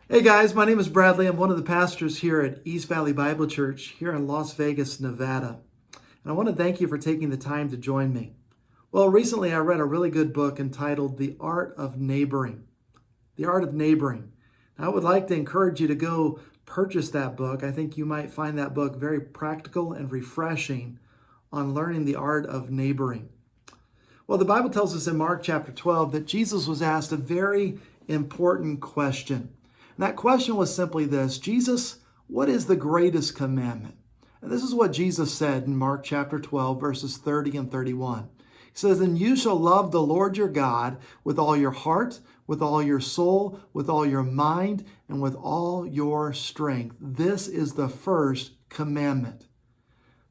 Hey guys, my name is Bradley. I'm one of the pastors here at East Valley Bible Church here in Las Vegas, Nevada. And I want to thank you for taking the time to join me. Well, recently I read a really good book entitled The Art of Neighboring. The Art of Neighboring. I would like to encourage you to go purchase that book. I think you might find that book very practical and refreshing on learning the art of neighboring. Well, the Bible tells us in Mark chapter 12 that Jesus was asked a very important question. And that question was simply this: Jesus, what is the greatest commandment? And this is what Jesus said in Mark chapter 12, verses 30 and 31. He says, "And you shall love the Lord your God with all your heart, with all your soul, with all your mind, and with all your strength. This is the first commandment."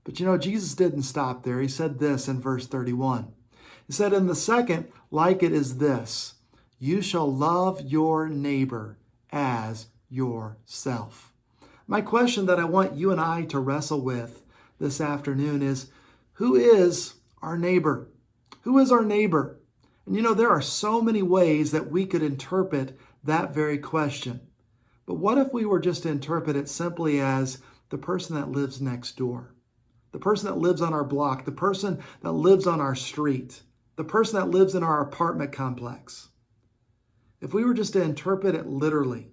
But Jesus didn't stop there. He said this in verse 31. He said, "And the second, like it, is this: you shall love your neighbor as yourself." My question that I want you and I to wrestle with this afternoon is, who is our neighbor? Who is our neighbor? And there are so many ways that we could interpret that very question. But what if we were just to interpret it simply as the person that lives next door? The person that lives on our block, the person that lives on our street, the person that lives in our apartment complex. If we were just to interpret it literally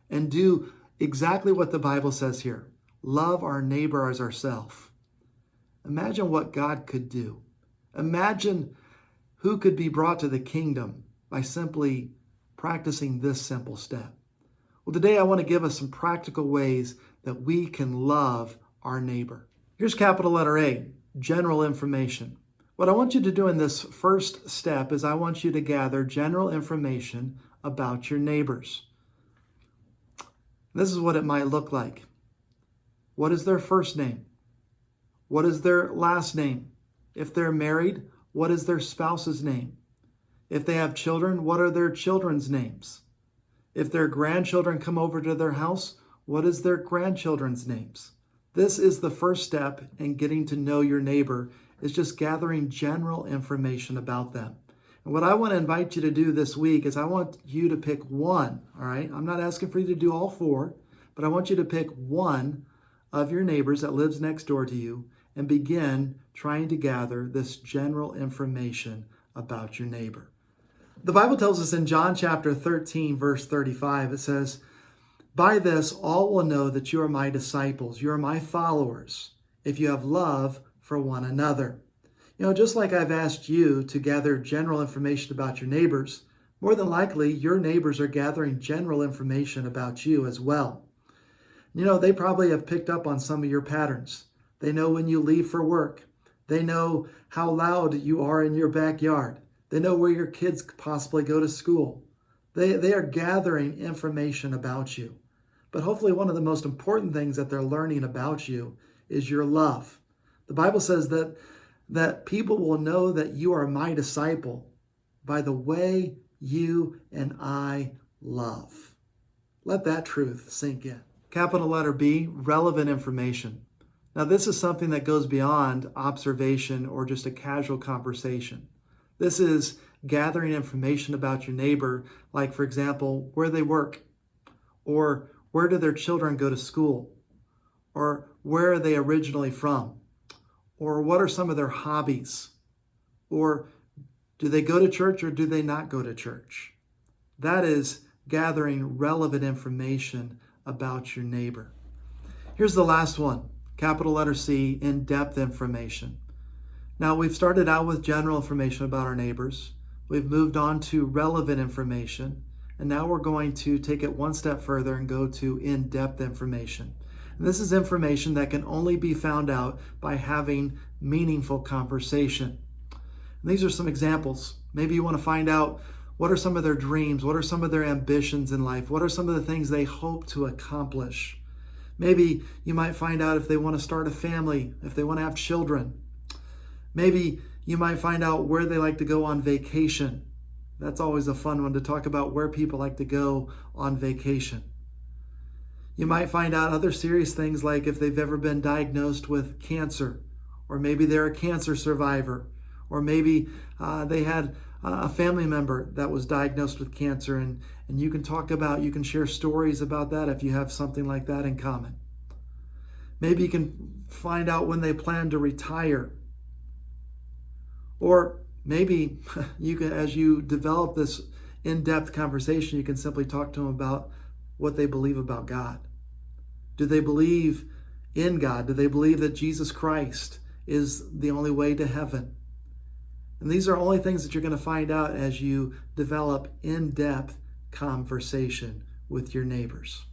and do exactly what the Bible says here, love our neighbor as ourselves, imagine what God could do. Imagine who could be brought to the kingdom by simply practicing this simple step. Well, today I want to give us some practical ways that we can love our neighbor. Here's capital letter A, general information. What I want you to do in this first step is I want you to gather general information about your neighbors. This is what it might look like. What is their first name? What is their last name? If they're married, what is their spouse's name? If they have children, what are their children's names? If their grandchildren come over to their house, what is their grandchildren's names? This is the first step in getting to know your neighbor, is just gathering general information about them. And what I want to invite you to do this week is I want you to pick one, all right? I'm not asking for you to do all four, but I want you to pick one of your neighbors that lives next door to you and begin trying to gather this general information about your neighbor. The Bible tells us in John chapter 13, verse 35, it says, "By this all will know that you are my disciples, you are my followers, if you have love for one another." Just like I've asked you to gather general information about your neighbors, more than likely your neighbors are gathering general information about you as well. They probably have picked up on some of your patterns. They know when you leave for work. They know how loud you are in your backyard. They know where your kids possibly go to school. They are gathering information about you. But hopefully one of the most important things that they're learning about you is your love. The Bible says that people will know that you are my disciple by the way you and I love. Let that truth sink in. Capital letter B, relevant information. Now, this is something that goes beyond observation or just a casual conversation. This is gathering information about your neighbor, like, for example, where they work, or where do their children go to school, or where are they originally from, or what are some of their hobbies, or do they go to church or do they not go to church? That is gathering relevant information about your neighbor. Here's the last one, capital letter C, in-depth information. Now, we've started out with general information about our neighbors. We've moved on to relevant information. And now we're going to take it one step further and go to in-depth information. And this is information that can only be found out by having meaningful conversation. And these are some examples. Maybe you want to find out what are some of their dreams, what are some of their ambitions in life, what are some of the things they hope to accomplish. Maybe you might find out if they want to start a family, if they want to have children. Maybe you might find out where they like to go on vacation. That's always a fun one, to talk about where people like to go on vacation. You might find out other serious things, like if they've ever been diagnosed with cancer, or maybe they're a cancer survivor, or maybe they had a family member that was diagnosed with cancer, and you can share stories about that if you have something like that in common. Maybe you can find out when they plan to retire. Or maybe you can, as you develop this in-depth conversation, you can simply talk to them about what they believe about God. Do they believe in God? Do they believe that Jesus Christ is the only way to heaven? And these are only things that you're going to find out as you develop in-depth conversation with your neighbors.